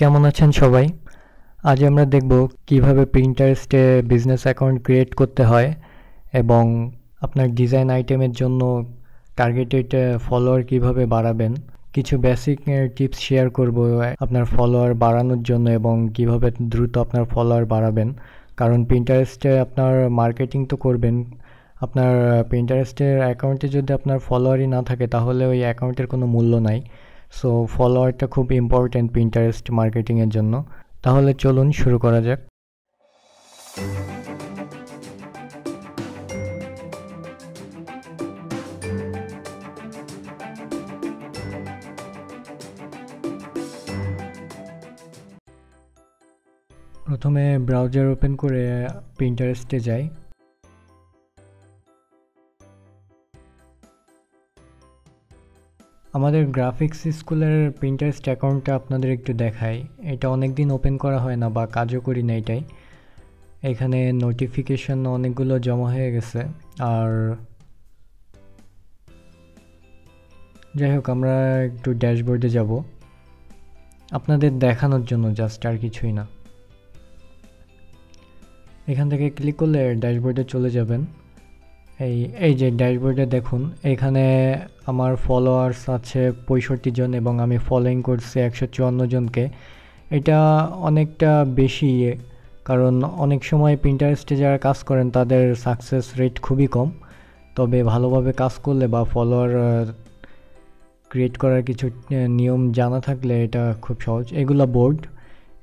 কেমন আছেন সবাই? আজ আমরা দেখব কিভাবে Pinterest-এ বিজনেস অ্যাকাউন্ট ক্রিয়েট করতে হয় এবং আপনার ডিজাইন আইটেমের জন্য টার্গেটেড ফলোয়ার কিভাবে বাড়াবেন। কিছু বেসিক টিপস শেয়ার করব আপনার ফলোয়ার বাড়ানোর জন্য এবং কিভাবে দ্রুত আপনার ফলোয়ার বাড়াবেন। কারণ Pinterest-এ আপনার মার্কেটিং তো করবেন। আপনার Pinterest-এর অ্যাকাউন্টে যদি আপনার ফলোয়ারই না থাকে তাহলে ওই অ্যাকাউন্টের কোনো মূল্য নাই। সো ফলোয়ারটা খুব ইম্পর্ট্যান্ট Pinterest মার্কেটিংয়ের জন্য। তাহলে চলুন শুরু করা যাক। প্রথমে ব্রাউজার ওপেন করে Pinterest-এ যাই। আমাদের গ্রাফিক্স স্কুলের Pinterest অ্যাকাউন্টটা আপনাদের একটু দেখাই। এটা অনেকদিন ওপেন করা হয় না বা কাজও করি না এটাই। এখানে নোটিফিকেশন অনেকগুলো জমা হয়ে গেছে। আর যাই হোক, আমরা একটু ড্যাশবোর্ডে যাব আপনাদের দেখানোর জন্য, জাস্ট আর কিছুই না। এখান থেকে ক্লিক করলে ড্যাশবোর্ডে চলে যাবেন। এই যে ড্যাশবোর্ডে দেখুন, এখানে আমার ফলোয়ার্স আছে 65 জন এবং আমি ফলোইং করছি 154 জনকে। এটা অনেকটা বেশি, কারণ অনেক সময় Pinterest-এ যারা কাজ করেন তাদের সাকসেস রেট খুবই কম। তবে ভালোভাবে কাজ করলে বা ফলোয়ার ক্রিয়েট করার কিছু নিয়ম জানা থাকলে এটা খুব সহজ। এগুলো বোর্ড,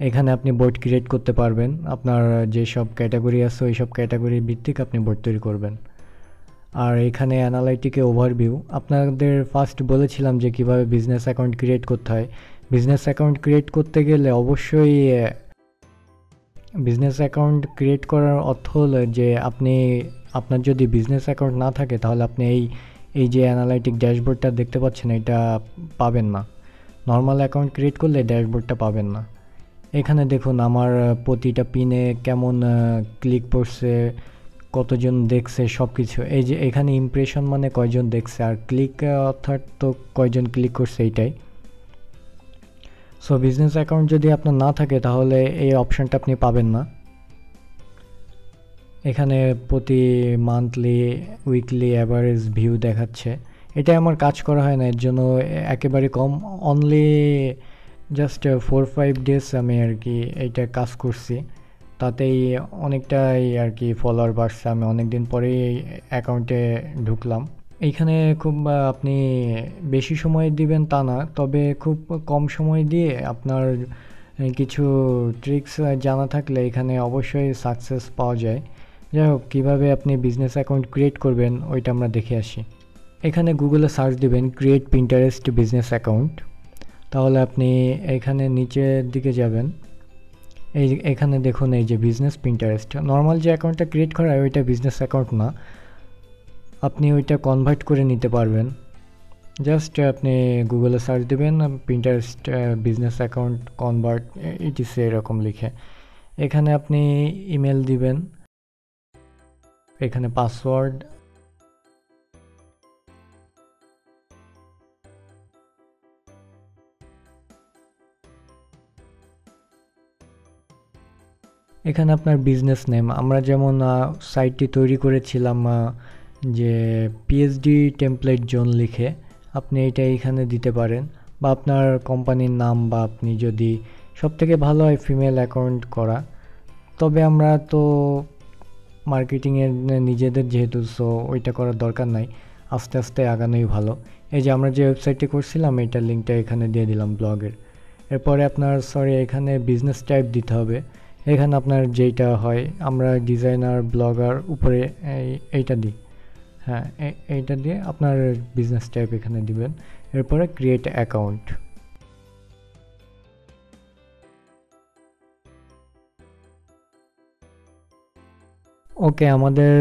এখানে আপনি বোর্ড ক্রিয়েট করতে পারবেন। আপনার যেসব ক্যাটাগরি আছে ওই সব ক্যাটাগরি ভিত্তিক আপনি বোর্ড তৈরি করবেন। আর এখানে অ্যানালাইটিকে ওভারভিউ। আপনাদের ফার্স্ট বলেছিলাম যে কিভাবে বিজনেস অ্যাকাউন্ট ক্রিয়েট করতে হয়। বিজনেস অ্যাকাউন্ট ক্রিয়েট করতে গেলে অবশ্যই বিজনেস অ্যাকাউন্ট ক্রিয়েট করার অর্থ হলো যে আপনার যদি বিজনেস অ্যাকাউন্ট না থাকে তাহলে আপনি এই যে অ্যানালাইটিক ড্যাশবোর্ডটা দেখতে পাচ্ছেন এটা পাবেন না। নর্মাল অ্যাকাউন্ট ক্রিয়েট করলে ড্যাশবোর্ডটা পাবেন না। এখানে দেখুন আমার প্রতিটা পিনে কেমন ক্লিক পড়ছে, কতজন দেখছে, সব কিছু। এই যে এখানে ইমপ্রেশন মানে কয়জন দেখছে, আর ক্লিক অর্থাৎ তো কয়জন ক্লিক করছে এইটাই। সো বিজনেস অ্যাকাউন্ট যদি আপনার না থাকে তাহলে এই অপশানটা আপনি পাবেন না। এখানে প্রতি মান্থলি, উইকলি, অ্যাভারেজ ভিউ দেখাচ্ছে। এটাই আমার কাজ করা হয় না, এর জন্য একেবারে কম, অনলি জাস্ট 4-5 ডেজ আমি আর কি এইটা কাজ করছি। তাতেই অনেকটাই আর কি ফলোয়ার বাড়ছে। আমি অনেক দিন পরেই অ্যাকাউন্টে ঢুকলাম। এইখানে খুব আপনি বেশি সময় দিবেন তা না, তবে খুব কম সময় দিয়ে আপনার কিছু ট্রিক্স জানা থাকলে এখানে অবশ্যই সাকসেস পাওয়া যায়। যাই হোক, কীভাবে আপনি বিজনেস অ্যাকাউন্ট ক্রিয়েট করবেন ওইটা আমরা দেখে আসি। এখানে গুগলে সার্চ দিবেন ক্রিয়েট Pinterest বিজনেস অ্যাকাউন্ট। তাহলে আপনি এখানে নিচের দিকে যাবেন। এখানে দেখুন এই যে বিজনেস Pinterest। নর্মাল যে অ্যাকাউন্টটা ক্রিয়েট করা হয় ওইটা বিজনেস অ্যাকাউন্ট না, আপনি ওইটা কনভার্ট করে নিতে পারবেন। জাস্ট আপনি গুগলে সার্চ দেবেন Pinterest business account convert etc এরকম লিখে। এখানে আপনি ইমেল দিবেন, এখানে পাসওয়ার্ড, এখানে আপনার বিজনেস নেম। আমরা যেমন সাইটটি তৈরি করেছিলাম যে পিএইচডি টেমপ্লেট জোন লিখে, আপনি এটা এইখানে দিতে পারেন। বা আপনার কোম্পানির নাম, বা আপনি যদি, সবথেকে ভালো হয় ফিমেল অ্যাকাউন্ট করা। তবে আমরা তো মার্কেটিংয়ের নিজেদের যেহেতু, সো ওইটা করার দরকার নাই, আস্তে আস্তে আগানোই ভালো। এই যে আমরা যে ওয়েবসাইটটি করছিলাম এটার লিঙ্কটা এখানে দিয়ে দিলাম ব্লগের। এরপরে আপনার এখানে বিজনেস টাইপ দিতে হবে। এখানে আপনার যেইটা হয়, আমরা ডিজাইনার, ব্লগার, উপরে এইটা দিই। হ্যাঁ, এইটা দিয়ে আপনার বিজনেস টাইপ এখানে দিবেন। এরপরে ক্রিয়েট অ্যাকাউন্ট। ওকে, আমাদের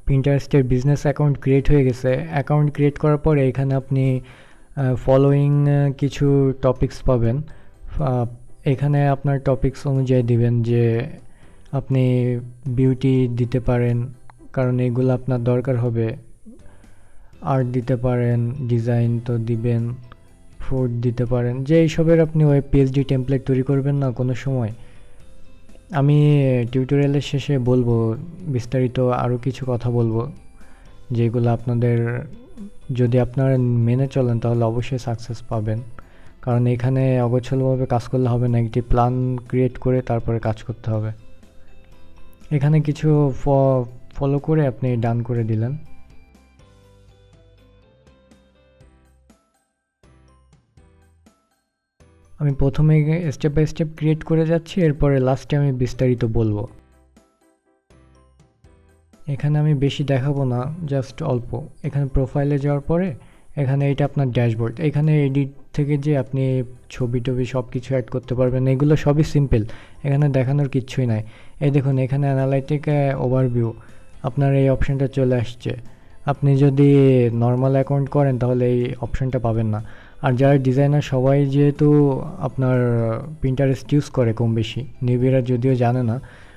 Pinterest-এর বিজনেস অ্যাকাউন্ট ক্রিয়েট হয়ে গেছে। অ্যাকাউন্ট ক্রিয়েট করার পরে এখানে আপনি ফলোয়িং কিছু টপিকস পাবেন। এখানে আপনার টপিকস অনুযায়ী দিবেন যে আপনি বিউটি দিতে পারেন, কারণ এগুলো আপনার দরকার হবে। আর্ট দিতে পারেন, ডিজাইন তো দিবেন, ফুড দিতে পারেন, যে এইসবের আপনি ওয়েব পিএইচডি টেমপ্লেট তৈরি করবেন না কোনো সময়। আমি টিউটোরিয়ালের শেষে বলবো বিস্তারিত, আরও কিছু কথা বলবো যেগুলো আপনাদের যদি আপনারা মেনে চলেন তাহলে অবশ্যই সাকসেস পাবেন। কারণ এখানে অগোছলভাবে কাজ করলে হবে না, একটি প্ল্যান ক্রিয়েট করে তারপরে কাজ করতে হবে। এখানে কিছু ফলো করে আপনি ডান করে দিলেন। আমি প্রথমে স্টেপ বাই স্টেপ ক্রিয়েট করে যাচ্ছি, এরপরে লাস্টে আমি বিস্তারিত বলবো। এখানে আমি বেশি দেখাবো না, জাস্ট অল্প। এখানে প্রোফাইলে যাওয়ার পরে এখানে এটা আপনার ড্যাশবোর্ড। এখানে এডিট থেকে যে আপনি ছবি টবি সব কিছু অ্যাড করতে পারবেন, এগুলো সবই সিম্পল, এখানে দেখানোর কিচ্ছুই নাই। এই দেখুন এখানে অ্যানালাইটিক ওভারভিউ, আপনার এই অপশানটা চলে আসছে। আপনি যদি নর্মাল অ্যাকাউন্ট করেন তাহলে এই অপশানটা পাবেন না। আর যারা ডিজাইনার সবাই যেহেতু আপনার পিন্টারেস্ট ইউজ করে কম বেশি, নিউবিরা যদিও জানে না।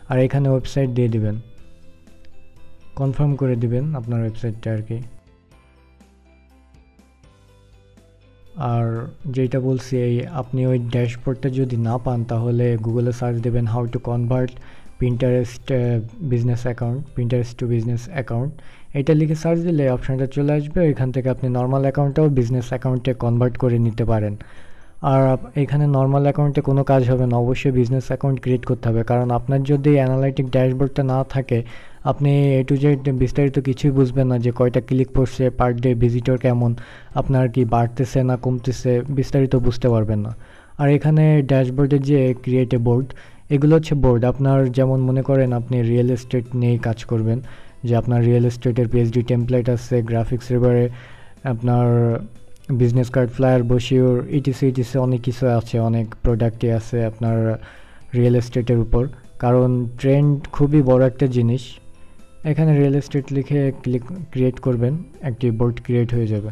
আর এখানে ওয়েবসাইট দিয়ে দিবেন, কনফার্ম করে দিবেন আপনার ওয়েবসাইটটা আর কি। আর যেটা বলছি, এই আপনি ওই ড্যাশবোর্ডটা যদি না পান তাহলে গুগলে সার্চ দেবেন how to convert Pinterest business account, Pinterest to business account. এটা লিখে সার্চ দিলে অপশানটা চলে আসবে, এখান থেকে আপনি নর্মাল অ্যাকাউন্টটাও বিজনেস অ্যাকাউন্টে কনভার্ট করে নিতে পারেন। আর এখানে নর্মাল অ্যাকাউন্টে কোনো কাজ হবে না, অবশ্যই বিজনেস অ্যাকাউন্ট ক্রিয়েট করতে হবে। কারণ আপনার যদি অ্যানালাইটিক ড্যাশবোর্ডটা না থাকে, আপনি এ টু জেড বিস্তারিত কিছুই বুঝবেন না, যে কয়টা ক্লিক পড়ছে, পার ডে ভিজিটর কেমন, আপনার কি বাড়তেছে না কমতেছে, বিস্তারিত বুঝতে পারবেন না। আর এখানে ড্যাশবোর্ডের যে ক্রিয়েট এ বোর্ড, এগুলো হচ্ছে বোর্ড। আপনার যেমন মনে করেন আপনি রিয়েল এস্টেট নিয়েই কাজ করবেন, যে আপনার রিয়েল এস্টেটের পিএইচডি টেমপ্লেট আছে, গ্রাফিক্স রিভারে আপনার বিজনেস কার্ড, ফ্লায়ার, বসিওর, ইটিসি অনেক কিছু আছে, অনেক প্রোডাক্টই আছে আপনার রিয়েল এস্টেটের উপর। কারণ ট্রেন্ড খুবই বড় একটা জিনিস। এখানে রিয়েল এস্টেট লিখে ক্রিয়েট করবেন, একটি বোর্ড ক্রিয়েট হয়ে যাবে।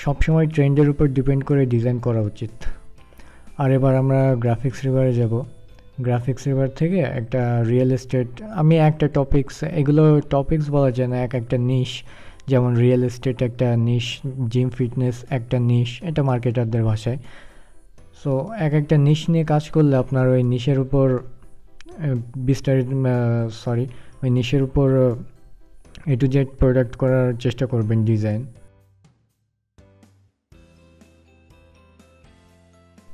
সবসময় ট্রেন্ডের উপর ডিপেন্ড করে ডিজাইন করা উচিত। আর এবার আমরা গ্রাফিক্স রিভারে যাব। গ্রাফিক্স রিভার থেকে একটা রিয়েল এস্টেট, আমি একটা টপিকস, এগুলো টপিকস বলা যায় না, একটা নিশ। যেমন রিয়েল এস্টেট একটা নিশ, জিম ফিটনেস একটা নিশ, এটা মার্কেটারদের ভাষায়। সো একটা নিশ নিয়ে কাজ করলে আপনার ওই নিশের উপর বিস্তারিত ওই নিশের উপর এ টু জেড প্রোডাক্ট করার চেষ্টা করবেন, ডিজাইন।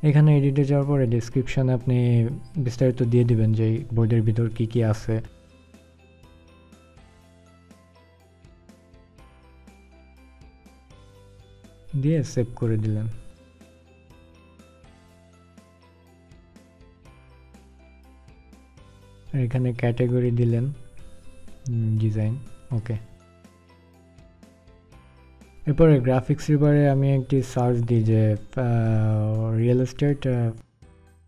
এখানে এডিটে যাওয়ার পরে ডেসক্রিপশানে আপনি বিস্তারিত দিয়ে দিবেন যে বোর্ডের ভিতর কী কী আছে। দিয়ে সেভ করে দিলেন। আর এখানে ক্যাটাগরি দিলেন ডিজাইন, ওকে। এরপরে গ্রাফিক্স রিভারে আমি একটি সার্চ দিই যে রিয়েল এস্টেট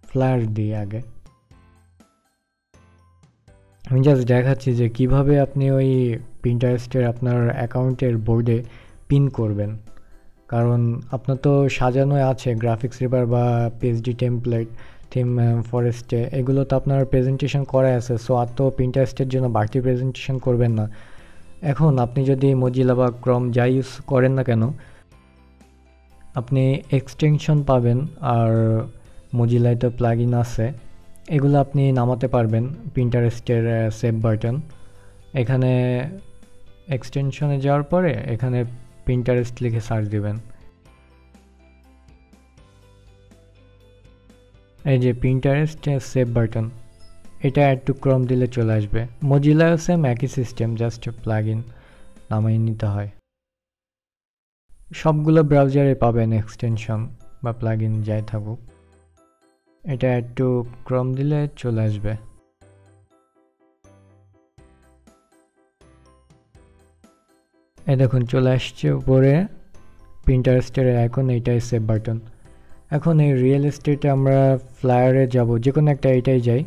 ফ্লায়ার দিই আগে। আমি জাস্ট দেখাচ্ছি যে কিভাবে আপনি ওই পিন্টারেস্টের আপনার অ্যাকাউন্টের বোর্ডে পিন করবেন। কারণ আপনার তো সাজানো আছে গ্রাফিক্স রিভার বা পিএইচডি টেমপ্লেট, থিম ফরেস্টে, এগুলো তো আপনার প্রেজেন্টেশন করা আছে। সো আর তো পিন্টারেস্টের জন্য বাড়তি প্রেজেন্টেশন করবেন না। এখন আপনি যদি মজিলা বা ক্রম যাই ইউজ করেন না কেন, আপনি এক্সটেনশন পাবেন, আর মজিলায় তো প্লাগইন আছে, এগুলো আপনি নামাতে পারবেন। পিন্টারেস্টের সেভ বাটন, এখানে এক্সটেনশনে যাওয়ার পরে এখানে পিন্টারেস্ট লিখে সার্চ দিবেন। এই যে পিন্টারেস্ট সেভ বাটন, এটা অ্যাড টু ক্রম দিলে চলে আসবে। মজিলায়ও সেম একই সিস্টেম, জাস্ট প্লাগইন নামিয়ে নিতে হয়। সবগুলো ব্রাউজারে পাবেন এক্সটেনশন বা প্লাগইন যাই থাকুক, এটা অ্যাড টু ক্রম দিলে চলে আসবে। এই দেখুন চলে আসছে উপরে পিন্টারেস্টের আইকন, এইটাই সেভ বাটন। এখন এই রিয়েল এস্টেটে আমরা ফ্লায়ারে যাব, যে কোনো একটা এইটাই যাই।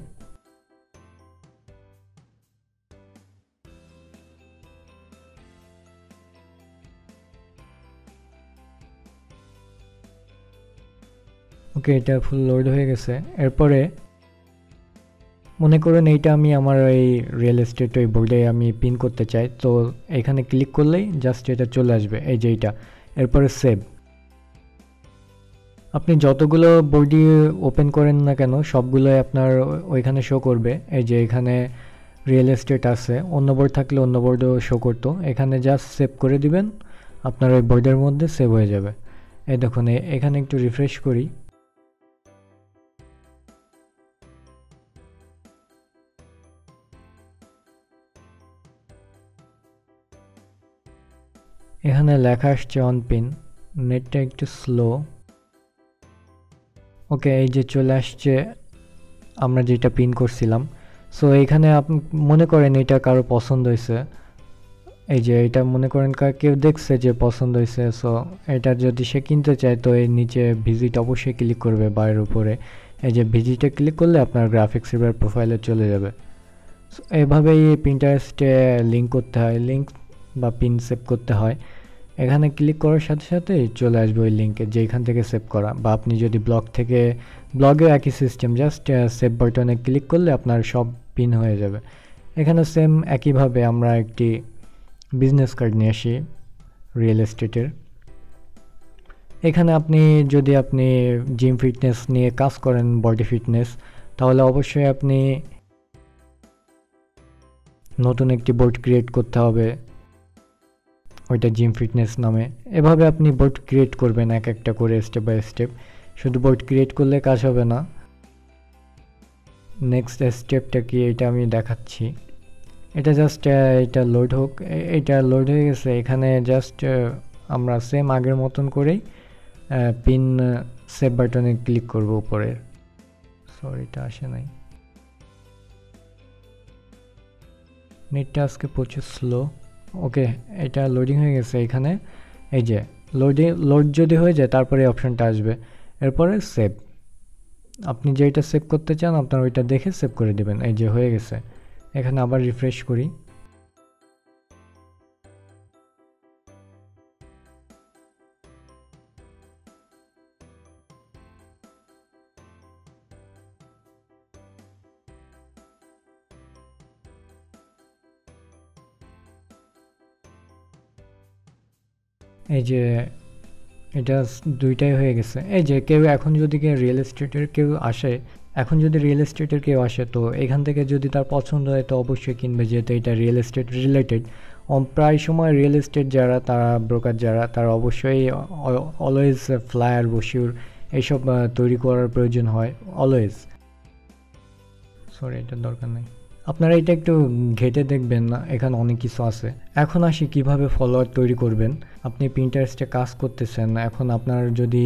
ওকে, এটা ফুল লোড হয়ে গেছে। এরপরে মনে করুন এইটা আমি আমার এই রিয়েল এস্টেট ওই বোর্ডে আমি পিন করতে চাই, তো এখানে ক্লিক করলেই জাস্ট এটা চলে আসবে। এই যে এইটা, এরপরে সেভ। আপনি যতগুলো বডি ওপেন করেন না কেন সবগুলোই আপনার ওইখানে শো করবে। এই যে এখানে রিয়েল এস্টেট আছে, অন্য বোর্ড থাকলে অন্য বোর্ডও শো করতো। এখানে জাস্ট সেভ করে দিবেন, আপনার ওই বোর্ডের মধ্যে সেভ হয়ে যাবে। এই দেখুন এখানে একটু রিফ্রেশ করি, এখানে লেখা আসছে অন পিন। নেটটা একটু স্লো। ওকে, এই যে চলে আসছে আমরা যেটা পিন করছিলাম। সো এইখানে আপনি মনে করেন এটা কারো পছন্দ হয়েছে, এই যে এটা মনে করেন কেউ দেখছে যে পছন্দ হয়েছে, সো এটা যদি সে কিনতে চায় তো এই নিচে ভিজিট অবশ্যই ক্লিক করবে বাইরের উপরে। এই যে ভিজিটে ক্লিক করলে আপনার গ্রাফিক্স রিভার প্রোফাইলে চলে যাবে। এভাবেই পিন্টারেস্টে লিঙ্ক করতে হয়, লিঙ্ক বা পিন সেভ করতে হয়। এখানে ক্লিক করার সাথে সাথেই চলে আসবে ওই লিঙ্কে যেখান থেকে সেভ করা, বা আপনি যদি ব্লগে একই সিস্টেম, জাস্ট সেভ বাটনে ক্লিক করলে আপনার সব পিন হয়ে যাবে। এখানে সেম একইভাবে আমরা একটি বিজনেস কার্ড নিয়ে আসি রিয়েল এস্টেটের। এখানে যদি আপনি জিম ফিটনেস নিয়ে কাজ করেন, বডি ফিটনেস, তাহলে অবশ্যই আপনি নতুন একটি বোর্ড ক্রিয়েট করতে হবে, ওইটা জিম ফিটনেস নামে। এভাবে আপনি বোর্ড ক্রিয়েট করবেন এক একটা করে, স্টেপ বাই স্টেপ। শুধু বোর্ড ক্রিয়েট করলে কাজ হবে না। নেক্সট স্টেপটা কি এটা আমি দেখাচ্ছি। এটা জাস্ট এটা লোড হোক। এটা লোড হয়ে গেছে। এখানে জাস্ট আমরা সেম আগের মতন করেই পিন সেভ বাটনে ক্লিক করব উপরের। সরি, এটা আসে নাই, নেটটা আজকে প্রচুর স্লো। ওকে, এটা লোডিং হয়ে গেছে। এখানে এই যে লোড যদি হয়ে যায় তারপরে এই অপশনটা আসবে, এরপরে সেভ। আপনি যেটা সেভ করতে চান আপনার ওইটা দেখে সেভ করে দেবেন। এই যে হয়ে গেছে। এখানে আবার রিফ্রেশ করি। এই যে এটা দুইটাই হয়ে গেছে। এই যে এখন যদি রিয়েল এস্টেটের কেউ আসে তো এখান থেকে যদি তার পছন্দ হয় তো অবশ্যই কিনবে, যেহেতু এটা রিয়েল এস্টেট রিলেটেড। প্রায় সময় রিয়েল এস্টেট যারা, তারা ব্রোকার যারা, তারা অবশ্যই অলওয়েজ ফ্লায়ার, ব্রোশিউর এইসব তৈরি করার প্রয়োজন হয় অলওয়েজ। সরি, এটার দরকার নেই। আপনারা এটা একটু ঘেটে দেখবেন না, এখানে অনেক কিছু আছে। এখন আসি কিভাবে ফলোয়ার তৈরি করবেন। আপনি পিন্টারেস্টে কাজ করতেছেন, এখন আপনার যদি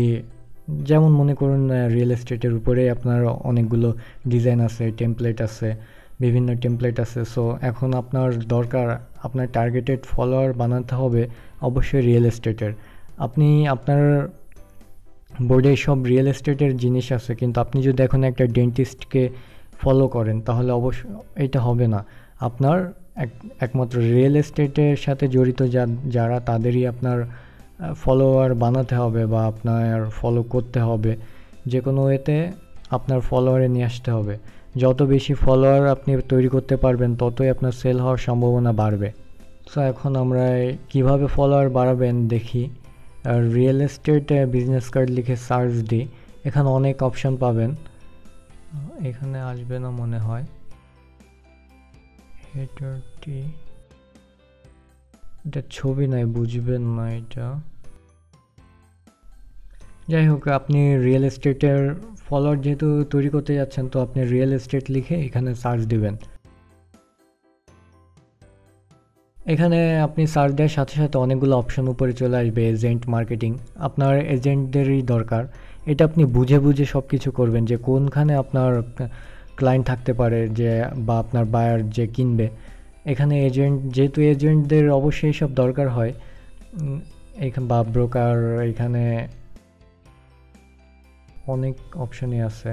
যেমন মনে করুন রিয়েল এস্টেটের উপরে আপনার অনেকগুলো ডিজাইন আছে, টেমপ্লেট আছে, বিভিন্ন টেমপ্লেট আছে। সো এখন আপনার দরকার, আপনার টার্গেটেড ফলোয়ার বানাতে হবে অবশ্যই রিয়েল এস্টেটের। আপনি আপনার বোর্ডে সব রিয়েল এস্টেটের জিনিস আছে, কিন্তু আপনি যদি এখন একটা ডেন্টিস্টকে ফলো করেন তাহলে অবশ্যই এটা হবে না। আপনার একমাত্র রিয়েল এস্টেটের সাথে জড়িত যারা, তাদেরই আপনার ফলোয়ার বানাতে হবে বা আপনার ফলো করতে হবে। যে কোনো ওয়েতে আপনার ফলোয়ারে নিয়ে আসতে হবে। যত বেশি ফলোয়ার আপনি তৈরি করতে পারবেন ততই আপনার সেল হওয়ার সম্ভাবনা বাড়বে। সো এখন আমরা কিভাবে ফলোয়ার বাড়াবেন দেখি। রিয়েল এস্টেট বিজনেস কার্ড লিখে সার্চ দিই, এখানে অনেক অপশন পাবেন। এখানে আসবে না মনে হয়, এটা ছবি নাই, বুঝবেন না এটা। যাই হোক, আপনি রিয়েল এস্টেটের ফলোয়ার যেহেতু তৈরি করতে যাচ্ছেন তো আপনি রিয়েল এস্টেট লিখে এখানে সার্চ দিবেন। এখানে আপনি সার্চ দেওয়ার সাথে সাথে অনেকগুলো অপশন উপরে চলে আসবে। এজেন্ট মার্কেটিং, আপনার এজেন্টদেরই দরকার। এটা আপনি বুঝে বুঝে সব কিছু করবেন, যে কোনখানে আপনার ক্লায়েন্ট থাকতে পারে, যে বা আপনার বায়ার যে কিনবে। এখানে যেহেতু এজেন্টদের অবশ্যই সব দরকার হয়, এখানে বা ব্রোকার, এখানে অনেক অপশনই আছে।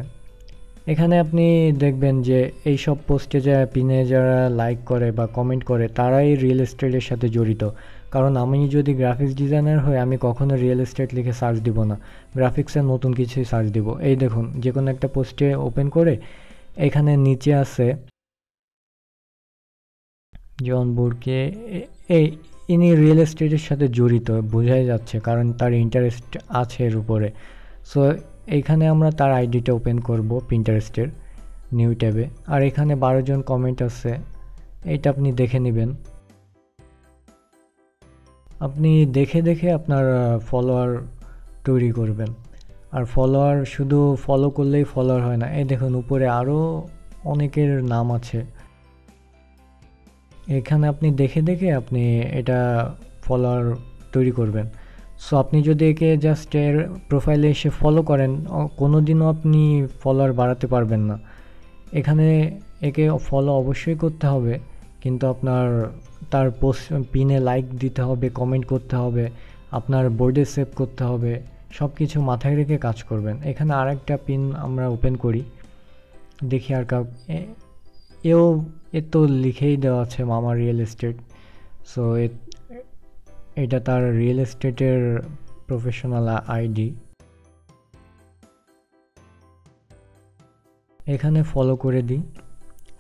এখানে আপনি দেখবেন যে এই সব পোস্টে যারা লাইক করে বা কমেন্ট করে তারাই রিয়েল এস্টেটের সাথে জড়িত। কারণ আমি যদি গ্রাফিক্স ডিজাইনার হই আমি কখনো রিয়েল এস্টেট লিখে সার্চ দিব না, গ্রাফিক্সের নতুন কিছুই সার্চ দিব। এই দেখুন, যে কোনো একটা পোস্টে ওপেন করে এখানে নিচে আছে জন বুরকে, ইনি রিয়েল এস্টেটের সাথে জড়িত, বোঝাই যাচ্ছে, কারণ তার ইন্টারেস্ট আছে এর উপরে। সো এইখানে আমরা তার আইডিটা ওপেন করব পিন্টারেস্টের নিউ ট্যাবে। আর এখানে 12 জন কমেন্ট আছে, এইটা আপনি দেখে নেবেন। আপনি দেখে দেখে আপনার ফলোয়ার তৈরি করবেন। আর ফলোয়ার শুধু ফলো করলেই ফলোয়ার হয় না, এই দেখুন উপরে আরও অনেকের নাম আছে। এখানে আপনি দেখে দেখে আপনি এটা ফলোয়ার তৈরি করবেন। সো আপনি যদি একে জাস্ট এর প্রোফাইলে এসে ফলো করেন, কোনো দিনও আপনি ফলোয়ার বাড়াতে পারবেন না। এখানে একে ফলো অবশ্যই করতে হবে, কিন্তু আপনার তার পোস্ট পিনে লাইক দিতে হবে, কমেন্ট করতে হবে, আপনার বোর্ডে সেভ করতে হবে, সব কিছু মাথায় রেখে কাজ করবেন। এখানে আরেকটা পিন আমরা ওপেন করি, দেখি আর এ তো লিখেই দেওয়া আছে মামা রিয়েল এস্টেট। সো এটা তার রিয়েল এস্টেটের প্রফেশনাল আইডি। এখানে ফলো করে দিই।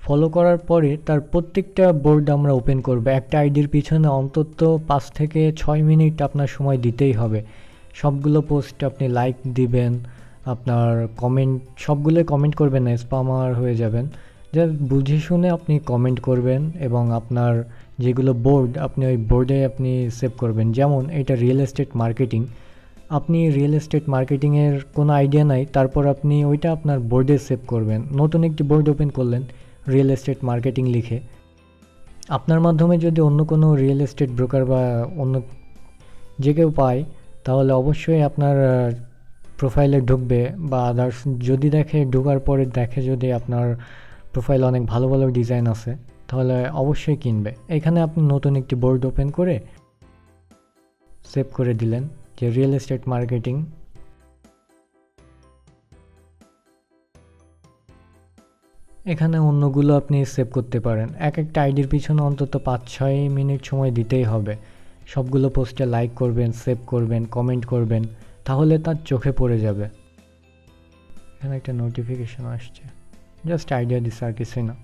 ফলো করার পরে তার প্রত্যেকটা বোর্ড আমরা ওপেন করব। একটা আইডির পিছনে অন্তত 5 থেকে 6 মিনিট আপনার সময় দিতেই হবে। সবগুলো পোস্ট আপনি লাইক দিবেন, আপনার কমেন্ট সবগুলোই কমেন্ট করবেন না, স্প্যামার হয়ে যাবেন। যা বুঝে শুনে আপনি কমেন্ট করবেন, এবং আপনার যেগুলো বোর্ড আপনি ওই বোর্ডে আপনি সেভ করবেন। যেমন এটা রিয়েল এস্টেট মার্কেটিং, আপনি রিয়েল এস্টেট মার্কেটিংয়ের কোনো আইডিয়া নাই, তারপর আপনি ওইটা আপনার বোর্ডে সেভ করবেন। নতুন একটি বোর্ড ওপেন করলেন রিয়েল এস্টেট মার্কেটিং লিখে। আপনার মাধ্যমে যদি অন্য কোনো রিয়েল এস্টেট ব্রোকার বা অন্য যে কেউ পায়, তাহলে অবশ্যই আপনার প্রোফাইলে ঢুকবে, বা আদার্স যদি দেখে, ঢোকার পরে দেখে যদি আপনার প্রোফাইলে অনেক ভালো ভালো ডিজাইন আছে, তাহলে অবশ্যই কিনবে। এখানে আপনি নতুন একটি বোর্ড ওপেন করে সেভ করে দিলেন যে রিয়েল এস্টেট মার্কেটিং। এখানে অন্যগুলো আপনি সেভ করতে পারেন। একটা আইডির পিছনে অন্তত 5-6 মিনিট সময় দিতেই হবে। সবগুলো পোস্টে লাইক করবেন, সেভ করবেন, কমেন্ট করবেন, তাহলে তার চোখে পড়ে যাবে। এখানে একটা নোটিফিকেশন আসছে, জাস্ট আইডিয়া দিচ্ছে, আর কিছুই না।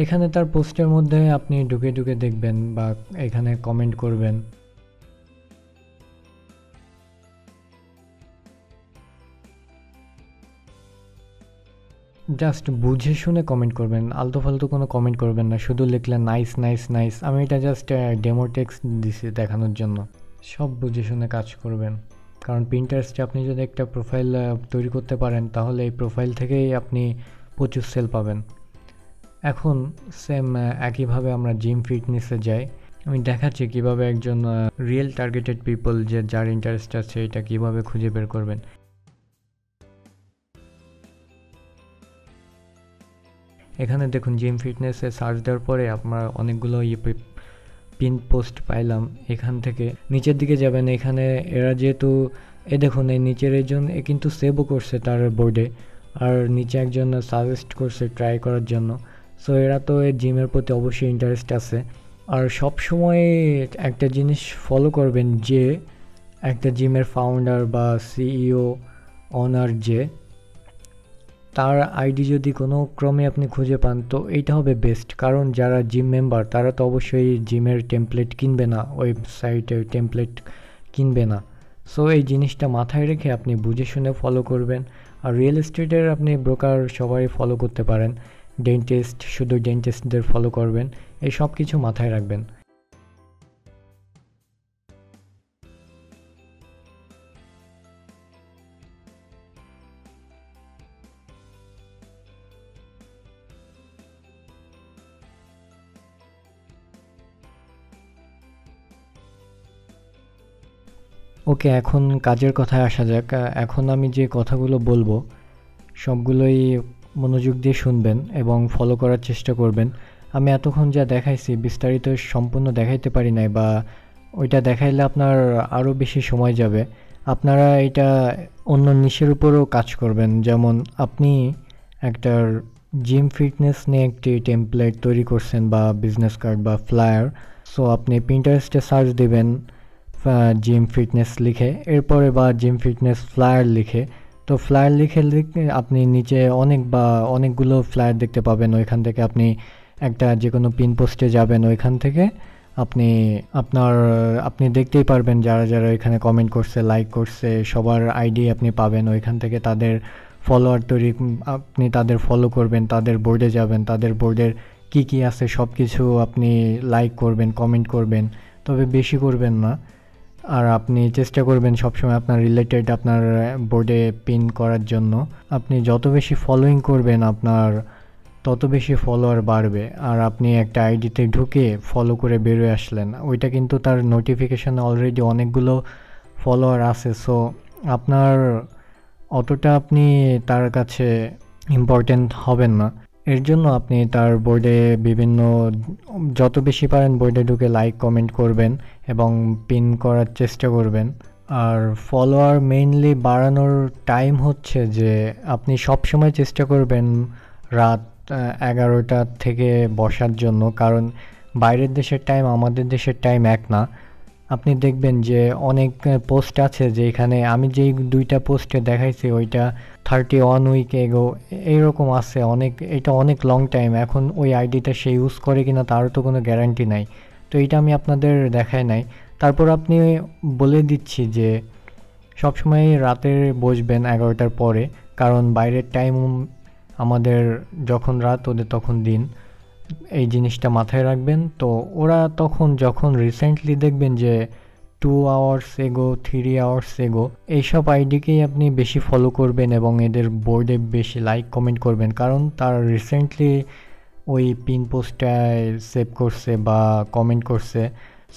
এখানে তার পোস্টের মধ্যে আপনি ঢুকে ঢুকে দেখবেন বা এখানে কমেন্ট করবেন। জাস্ট বুঝে শুনে কমেন্ট করবেন, আলতু ফালতু কোনো কমেন্ট করবেন না। শুধু লিখলেন নাইস নাইস নাইস, আমি এটা জাস্ট ডেমো টেক্সট দিছি দেখানোর জন্য। সব বুঝে শুনে কাজ করবেন, কারণ পিন্টারেস্টে আপনি যদি একটা প্রোফাইল তৈরি করতে পারেন, তাহলে এই প্রোফাইল থেকেই আপনি প্রচুর সেল পাবেন। এখন সেম একইভাবে আমরা জিম ফিটনেসে যাই। আমি দেখাচ্ছি কিভাবে একজন রিয়েল টার্গেটেড পিপল যার ইন্টারেস্ট আছে এটা কিভাবে খুঁজে বের করবেন। এখানে দেখুন জিম ফিটনেসে সার্চ দেওয়ার পরে আপনার অনেকগুলো পিন পোস্ট পাইলাম। এখান থেকে নিচের দিকে যাবেন, এখানে এরা যেহেতু দেখুন এই নিচের একজন কিন্তু সেভও করছে তার বোর্ডে, আর নিচে একজন সাজেস্ট করছে ট্রাই করার জন্য। সো এরা তো এই জিমের প্রতি অবশ্যই ইন্টারেস্ট আছে। আর সব সময় একটা জিনিস ফলো করবেন, যে একটা জিমের ফাউন্ডার বা সিইও ওনার যে তার আইডি যদি কোনো ক্রমে আপনি খুঁজে পান, তো এইটা হবে বেস্ট। কারণ যারা জিম মেম্বার তারা তো অবশ্যই জিমের টেমপ্লেট কিনবে না, ওয়েবসাইটের টেমপ্লেট কিনবে না। সো এই জিনিসটা মাথায় রেখে আপনি বুঝে শুনে ফলো করবেন। আর রিয়েল এস্টেটের আপনি ব্রোকার সবাই ফলো করতে পারেন, ডেন্টিস্ট শুধু ডেন্টিস্টদের ফলো করবেন, এই সব কিছু মাথায় রাখবেন। ওকে, এখন কাজের কথায় আসা যাক। এখন আমি যে কথাগুলো বলবো সবগুলোই মনোযোগ দিয়ে শুনবেন এবং ফলো করার চেষ্টা করবেন। আমি এতক্ষণ যা দেখাইছি বিস্তারিত সম্পূর্ণ দেখাইতে পারি নাই, বা ওইটা দেখাইলে আপনার আরও বেশি সময় যাবে। আপনারা এটা অন্য নিশের উপরও কাজ করবেন। যেমন আপনি একটা জিম ফিটনেস নিয়ে একটি টেমপ্লেট তৈরি করছেন বা বিজনেস কার্ড বা ফ্লায়ার। সো আপনি পিন্টারেস্টে সার্চ দেবেন জিম ফিটনেস লিখে, এরপরে বা জিম ফিটনেস ফ্লায়ার লিখে, তো ফ্লায়ার লিখে লিখে আপনি নিচে অনেকগুলো ফ্লায়ার দেখতে পাবেন। ওইখান থেকে আপনি একটা যে কোনো পিন পোস্টে যাবেন, ওইখান থেকে আপনি আপনি দেখতেই পারবেন যারা যারা এখানে কমেন্ট করছে, লাইক করছে, সবার আইডি আপনি পাবেন। ওইখান থেকে তাদের ফলোয়ার তৈরি, আপনি তাদের ফলো করবেন, তাদের বোর্ডে যাবেন, তাদের বোর্ডের কি কি আছে সব কিছু আপনি লাইক করবেন, কমেন্ট করবেন, তবে বেশি করবেন না। আর আপনি চেষ্টা করবেন সবসময় আপনার রিলেটেড আপনার বোর্ডে পিন করার জন্য। আপনি যত বেশি ফলোইং করবেন আপনার তত বেশি ফলোয়ার বাড়বে। আর আপনি একটা আইডিতে ঢুকে ফলো করে বেরোয় আসলেন, ওইটা কিন্তু তার নোটিফিকেশানে অলরেডি অনেকগুলো ফলোয়ার আছে। সো আপনার অতটা আপনি তার কাছে ইম্পর্টেন্ট হবেন না। এর জন্য আপনি তার বোর্ডে যত বেশি পারেন বোর্ডে ঢুকে লাইক কমেন্ট করবেন এবং পিন করার চেষ্টা করবেন। আর ফলোয়ার মেইনলি বাড়ানোর টাইম হচ্ছে যে আপনি সবসময় চেষ্টা করবেন রাত 11টা থেকে বসার জন্য, কারণ বাইরের দেশের টাইম আমাদের দেশের টাইম এক না। আপনি দেখবেন যে অনেক পোস্ট আছে যেখানে আমি যেই 2টা পোস্টে দেখাইছি ওইটা 31 উইক এগো এইরকম আছে। এটা অনেক লং টাইম। এখন ওই আইডিটা সে ইউজ করে কিনা তারও তো কোনো গ্যারান্টি নাই। তো এইটা আমি আপনাদের দেখাই নাই। তারপর আপনি বলে দিচ্ছি যে সবসময় রাতে বসবেন 11টার পরে, কারণ বাইরের টাইম আমাদের যখন রাত ওদের তখন দিন। এই জিনিসটা মাথায় রাখবেন। তো ওরা যখন রিসেন্টলি দেখবেন যে 2 আওয়ার্স এগো, 3 আওয়ার্স এগো, এইসব আইডিকেই আপনি বেশি ফলো করবেন এবং এদের বোর্ডে বেশি লাইক কমেন্ট করবেন, কারণ তার রিসেন্টলি ওই পিন পোস্টটায় সেভ করছে বা কমেন্ট করছে।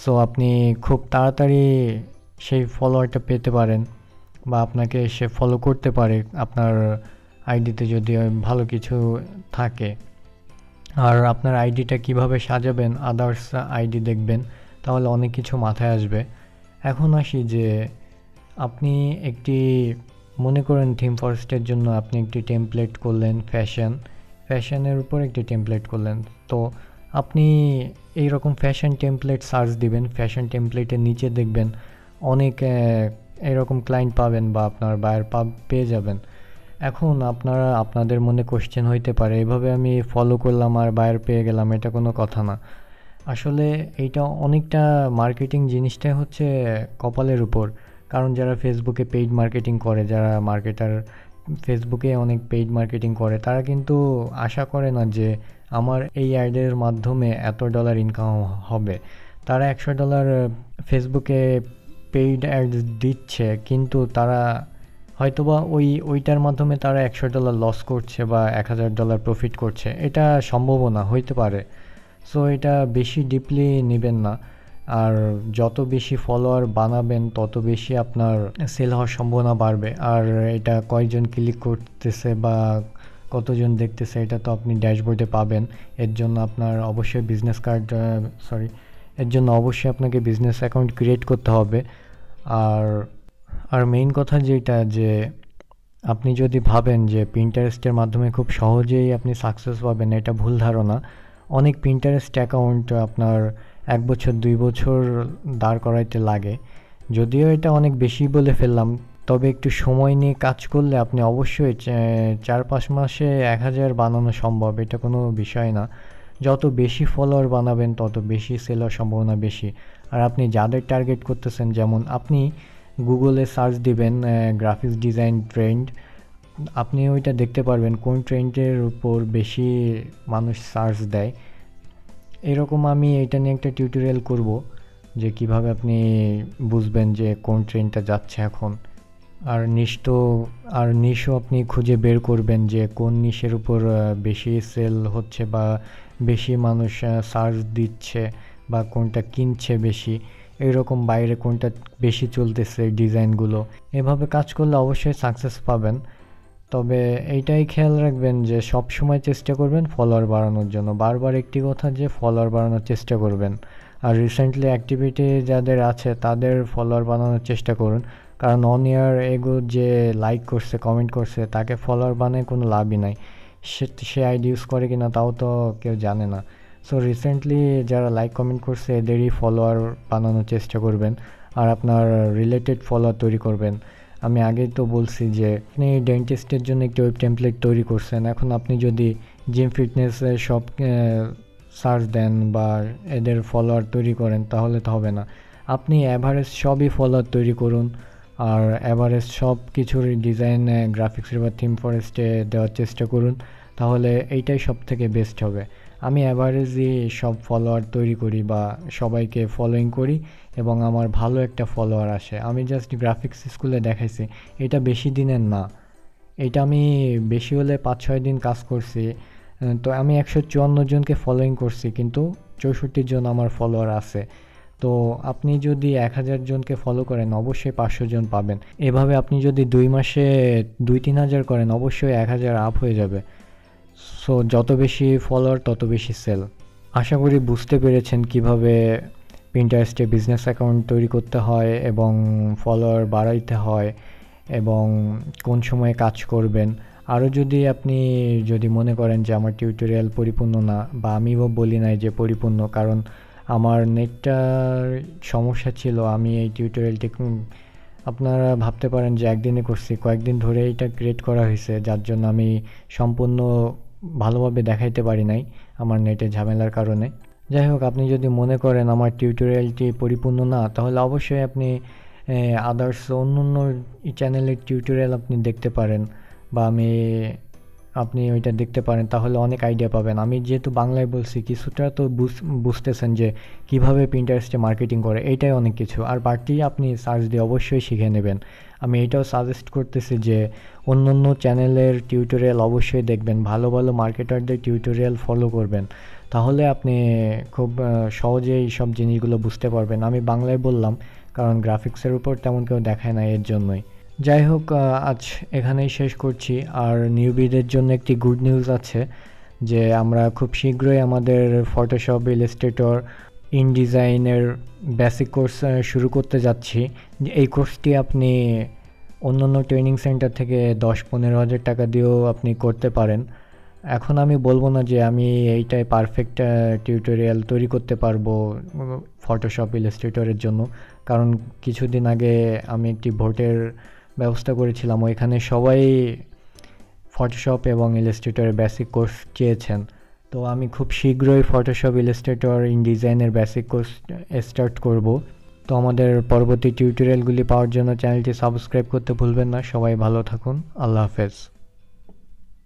সো আপনি খুব তাড়াতাড়ি সেই ফলোয়ারটা পেতে পারেন বা আপনাকে সে ফলো করতে পারে আপনার আইডিতে যদি ভালো কিছু থাকে। আর আপনার আইডিটা কিভাবে সাজাবেন, আদার্স আইডি দেখবেন, তাহলে অনেক কিছু মাথায় আসবে। এখন আসি যে আপনি মনে করেন থিম ফরেস্টের জন্য আপনি একটি টেমপ্লেট করলেন, ফ্যাশনের উপর একটি টেমপ্লেট করলেন। তো আপনি এইরকম ফ্যাশন টেমপ্লেট সার্চ দিবেন, ফ্যাশন টেমপ্লেটের নিচে দেখবেন অনেক এরকম ক্লায়েন্ট পাবেন বা আপনার বায়ার পেয়ে যাবেন। এখন আপনাদের মনে কোশ্চেন হইতে পারে, এভাবে আমি ফলো করলাম আর বায়ার পেয়ে গেলাম, এটা কোনো কথা না। আসলে এইটা অনেকটা মার্কেটিং জিনিসটাই হচ্ছে কপালের উপর। কারণ যারা ফেসবুকে পেইড মার্কেটিং করে, যারা মার্কেটার ফেসবুকে অনেক পেইড মার্কেটিং করে, তারা কিন্তু আশা করে না যে আমার এই অ্যাডের মাধ্যমে এত ডলার ইনকাম হবে। তারা $100 ফেসবুকে পেইড অ্যাড দিচ্ছে, কিন্তু তারা হয়তোবা ওইটার মাধ্যমে তারা $100 লস করছে বা $1000 প্রফিট করছে। এটা সম্ভাবনা হইতে পারে। সো এটা বেশি ডিপলি নেবেন না। আর যত বেশি ফলোয়ার বানাবেন তত বেশি আপনার সেল হওয়ার সম্ভাবনা বাড়বে। আর এটা কয়জন ক্লিক করতেছে বা কতজন দেখতেছে এটা তো আপনি ড্যাশবোর্ডে পাবেন। এর জন্য অবশ্যই আপনাকে বিজনেস অ্যাকাউন্ট ক্রিয়েট করতে হবে। আর মেইন কথা যেটা, যে আপনি যদি ভাবেন যে পিন্টারেস্টের মাধ্যমে খুব সহজেই আপনি সাকসেস পাবেন, এটা ভুল ধারণা। অনেক পিন্টারেস্ট অ্যাকাউন্ট আপনার 1 বছর 2 বছর দাঁড় করাইতে লাগে। যদিও এটা অনেক বেশি বলে ফেললাম, তবে একটু সময় নিয়ে কাজ করলে আপনি অবশ্যই 4-5 মাসে 1000 বানানো সম্ভব, এটা কোনো বিষয় না। যত বেশি ফলোয়ার বানাবেন তত বেশি সেল হওয়ার সম্ভাবনা বেশি। আর আপনি যাদের টার্গেট করতেছেন, যেমন আপনি গুগলে সার্চ দিবেন গ্রাফিক্স ডিজাইন ট্রেন্ড, আপনি ওইটা দেখতে পারবেন কোন ট্রেন্ডের উপর বেশি মানুষ সার্চ দেয়। এরকম আমি এটা নিয়ে একটা টিউটোরিয়াল করব যে কিভাবে আপনি বুঝবেন যে কোন ট্রেন্ডটা যাচ্ছে এখন। আর নিশও আপনি খুঁজে বের করবেন যে কোন নিশের উপর বেশি সেল হচ্ছে বা বেশি মানুষ সার্চ দিচ্ছে বা কোনটা কিনছে বেশি, এইরকম বাইরে কোনটা বেশি চলতেছে ডিজাইনগুলো। এভাবে কাজ করলে অবশ্যই সাকসেস পাবেন। তবে এইটাই খেয়াল রাখবেন যে সব সময় চেষ্টা করবেন ফলোয়ার বাড়ানোর জন্য। বারবার একটি কথা যে ফলোয়ার বাড়ানোর চেষ্টা করবেন। আর রিসেন্টলি অ্যাক্টিভিটি যাদের আছে তাদের ফলোয়ার বানানোর চেষ্টা করুন, কারণ অন ইয়ার এগো যে লাইক করছে, কমেন্ট করছে, তাকে ফলোয়ার বানায় কোনো লাভই নাই। সে আইডি ইউজ করে কিনা তাও তো কেউ জানে না। সো রিসেন্টলি যারা লাইক কমেন্ট করছে এদেরই ফলোয়ার বানানোর চেষ্টা করবেন আর আপনার রিলেটেড ফলোয়ার তৈরি করবেন। আমি আগেই তো বলছি যে আপনি ডেন্টিস্টের জন্য একটি ওয়েব টেমপ্লেট তৈরি করছেন, এখন আপনি যদি জিম ফিটনেসের সব সার্চ দেন বা এদের ফলোয়ার তৈরি করেন তাহলে তো হবে না। আপনি অ্যাভারেজ সবই ফলোয়ার তৈরি করুন, আর অ্যাভারেজ সব কিছুর ডিজাইন গ্রাফিক্সের বা থিম ফরেস্টে দেওয়ার চেষ্টা করুন, তাহলে এইটাই সব থেকে বেস্ট হবে। আমি অ্যাভারেজই সব ফলোয়ার তৈরি করি বা সবাইকে ফলোইং করি এবং আমার ভালো একটা ফলোয়ার আসে। আমি জাস্ট গ্রাফিক্স স্কুলে দেখাইছি, এটা বেশি দিনের না, এটা আমি বেশি হলে 5-6 দিন কাজ করছি। তো আমি 154 জনকে ফলোইং করছি, কিন্তু 64 জন আমার ফলোয়ার আছে। তো আপনি যদি 1000 জনকে ফলো করেন অবশ্যই 500 জন পাবেন। এভাবে আপনি যদি 2 মাসে 2-3 হাজার করেন অবশ্যই 1000 আপ হয়ে যাবে। সো যত বেশি ফলোয়ার তত বেশি সেল। আশা করি বুঝতে পেরেছেন কিভাবে পিন্টারেস্টে বিজনেস অ্যাকাউন্ট তৈরি করতে হয় এবং ফলোয়ার বাড়াইতে হয় এবং কোন সময়ে কাজ করবেন। আরও যদি আপনি মনে করেন যে আমার টিউটোরিয়াল পরিপূর্ণ না, বা আমিও বলি নাই যে পরিপূর্ণ, কারণ আমার নেটটার সমস্যা ছিল। আমি এই টিউটোরিয়ালটি আপনারা ভাবতে পারেন যে একদিনে করছি, কয়েকদিন ধরে এটা ক্রিয়েট করা হয়েছে, যার জন্য আমি সম্পূর্ণ ভালোভাবে দেখাইতে পারি নাই আমার নেটের ঝামেলার কারণে। যাই হোক, আপনি যদি মনে করেন আমার টিউটোরিয়ালটি পরিপূর্ণ না, তাহলে অবশ্যই আপনি আদার্স অন্য চ্যানেলের টিউটোরিয়াল আপনি দেখতে পারেন, বা আপনি ওইটা দেখতে পারেন, তাহলে অনেক আইডিয়া পাবেন। আমি যেহেতু বাংলায় বলছি, কিছুটা তো বুঝতেছেন যে কিভাবে পিন্টারেস্টে মার্কেটিং করে, এইটাই অনেক কিছু। আর বাড়তি আপনি সার্চ দিয়ে অবশ্যই শিখে নেবেন। আমি এইটাও সাজেস্ট করতেছি যে অন্য চ্যানেলের টিউটোরিয়াল অবশ্যই দেখবেন, ভালো ভালো মার্কেটারদের টিউটোরিয়াল ফলো করবেন, তাহলে আপনি খুব সহজেই সব জিনিসগুলো বুঝতে পারবেন। আমি বাংলায় বললাম কারণ গ্রাফিক্সের উপর তেমন কেউ দেখায় না, এর জন্যই। যাই হোক, আজ এখানেই শেষ করছি। আর নিউবিদের জন্য একটি গুড নিউজ আছে যে আমরা খুব শীঘ্রই আমাদের ফটোশপ, ইলাস্ট্রেটর, ইনডিজাইনের বেসিক কোর্স শুরু করতে যাচ্ছি। এই কোর্সটি আপনি অন্যান্য ট্রেনিং সেন্টার থেকে 10-15 হাজার টাকা দিয়েও আপনি করতে পারেন। এখন আমি বলবো না যে আমি এইটাই পারফেক্ট টিউটোরিয়াল তৈরি করতে পারবো ফটোশপ, ইলাস্ট্রেটরের জন্য, কারণ কিছুদিন আগে আমি একটি ভোটের ব্যবস্থা করেছিলাম, ওইখানে সবাই ফটোশপ এবং ইলাস্ট্রেটরের বেসিক কোর্স চেয়েছেন। তো আমি খুব শীঘ্রই ফটোশপ, ইলাস্ট্রেটর, ইনডিজাইনের বেসিক কোর্স স্টার্ট করব। তো আমাদের পরবর্তী টিউটোরিয়ালগুলি পাওয়ার জন্য চ্যানেলটি সাবস্ক্রাইব করতে ভুলবেন না। সবাই ভালো থাকুন। আল্লাহ হাফেজ।